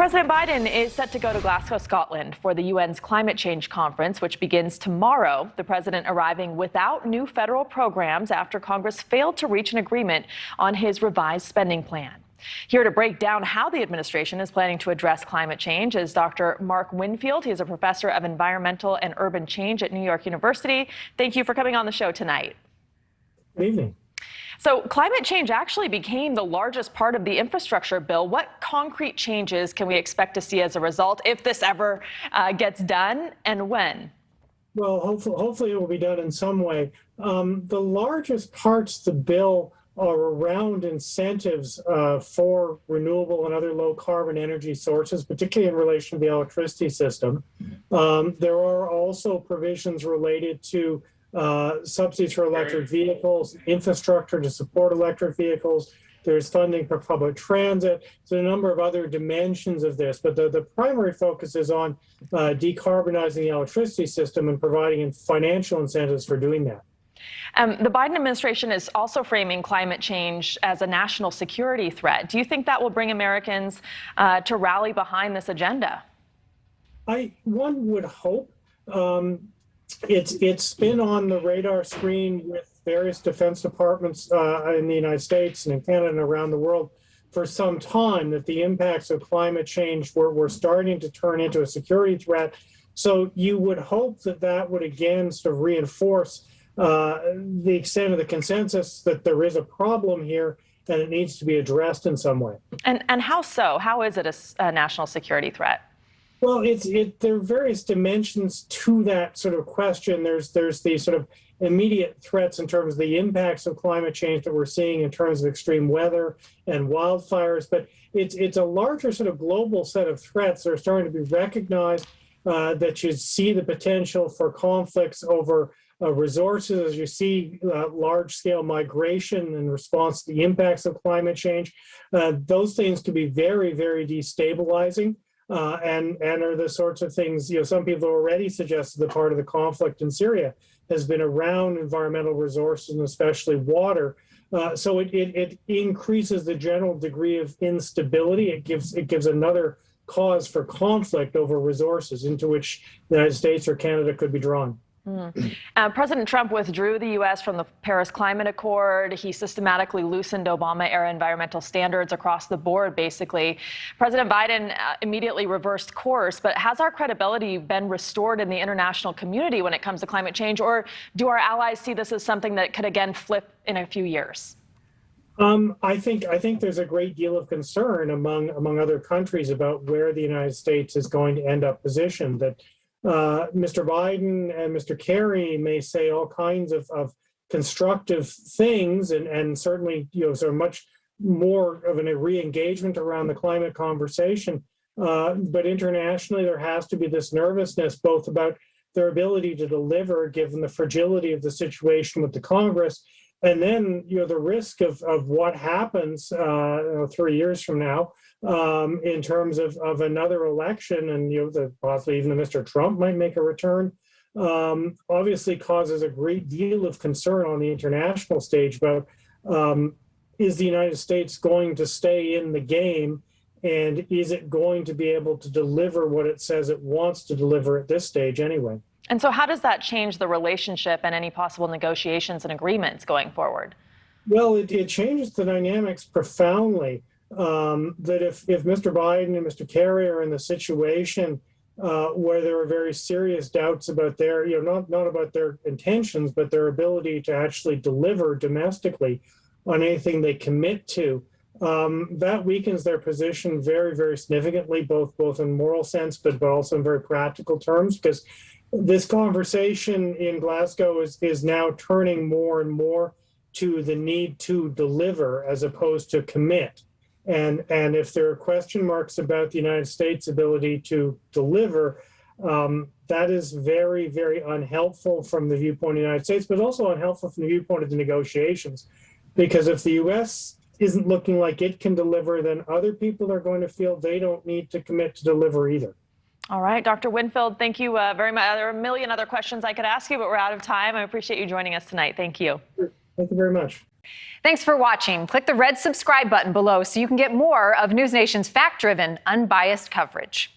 President Biden is set to go to Glasgow, Scotland for the UN's climate change conference, which begins tomorrow. The president arriving without new federal programs after Congress failed to reach an agreement on his revised spending plan. Here to break down how the administration is planning to address climate change is Dr. Mark Winfield. He is a professor of environmental and urban change at New York University. Thank you for coming on the show tonight. Good evening. So climate change actually became the largest part of the infrastructure bill. What concrete changes can we expect to see as a result, if this ever gets done, and when? Well, hopefully it will be done in some way. The largest parts of the bill are around incentives for renewable and other low carbon energy sources, particularly in relation to the electricity system. There are also provisions related to subsidies for electric vehicles, infrastructure to support electric vehicles. There's funding for public transit. So a number of other dimensions of this, but the primary focus is on decarbonizing the electricity system and providing financial incentives for doing that. The Biden administration is also framing climate change as a national security threat. Do you think that will bring Americans to rally behind this agenda? One would hope. It's been on the radar screen with various defense departments in the United States and in Canada and around the world for some time, that the impacts of climate change were starting to turn into a security threat. So you would hope that that would again sort of reinforce the extent of the consensus that there is a problem here and it needs to be addressed in some way. And how so? How is it a national security threat? Well, there are various dimensions to that sort of question. There's the sort of immediate threats in terms of the impacts of climate change that we're seeing in terms of extreme weather and wildfires, but it's a larger sort of global set of threats that are starting to be recognized, that you see the potential for conflicts over resources as you see large-scale migration in response to the impacts of climate change. Those things can be very, very destabilizing. And are the sorts of things, some people have already suggested that part of the conflict in Syria has been around environmental resources and especially water. So it increases the general degree of instability. It gives another cause for conflict over resources into which the United States or Canada could be drawn. President Trump withdrew the U.S. from the Paris Climate Accord. He systematically loosened Obama-era environmental standards across the board, basically. President Biden immediately reversed course, but has our credibility been restored in the international community when it comes to climate change, or do our allies see this as something that could again flip in a few years? I think there's a great deal of concern among other countries about where the United States is going to end up positioned. That Mr. Biden and Mr. Kerry may say all kinds of constructive things, and certainly sort of much more of a re-engagement around the climate conversation. But internationally, there has to be this nervousness both about their ability to deliver, given the fragility of the situation with the Congress, and then the risk of what happens 3 years from now. In terms of another election, and possibly even Mr. Trump might make a return, obviously causes a great deal of concern on the international stage about is the United States going to stay in the game, and is it going to be able to deliver what it says it wants to deliver at this stage anyway? And so how does that change the relationship and any possible negotiations and agreements going forward? Well, it changes the dynamics profoundly. That if Mr. Biden and Mr. Kerry are in the situation where there are very serious doubts about their, not about their intentions, but their ability to actually deliver domestically on anything they commit to, that weakens their position very, very significantly, both in moral sense, but also in very practical terms, because this conversation in Glasgow is now turning more and more to the need to deliver as opposed to commit. And if there are question marks about the United States' ability to deliver, that is very, very unhelpful from the viewpoint of the United States, but also unhelpful from the viewpoint of the negotiations. Because if the U.S. isn't looking like it can deliver, then other people are going to feel they don't need to commit to deliver either. All right, Dr. Winfield, thank you very much. There are a million other questions I could ask you, but we're out of time. I appreciate you joining us tonight. Thank you. Thank you very much. Thanks for watching. Click the red subscribe button below so you can get more of NewsNation's fact-driven, unbiased coverage.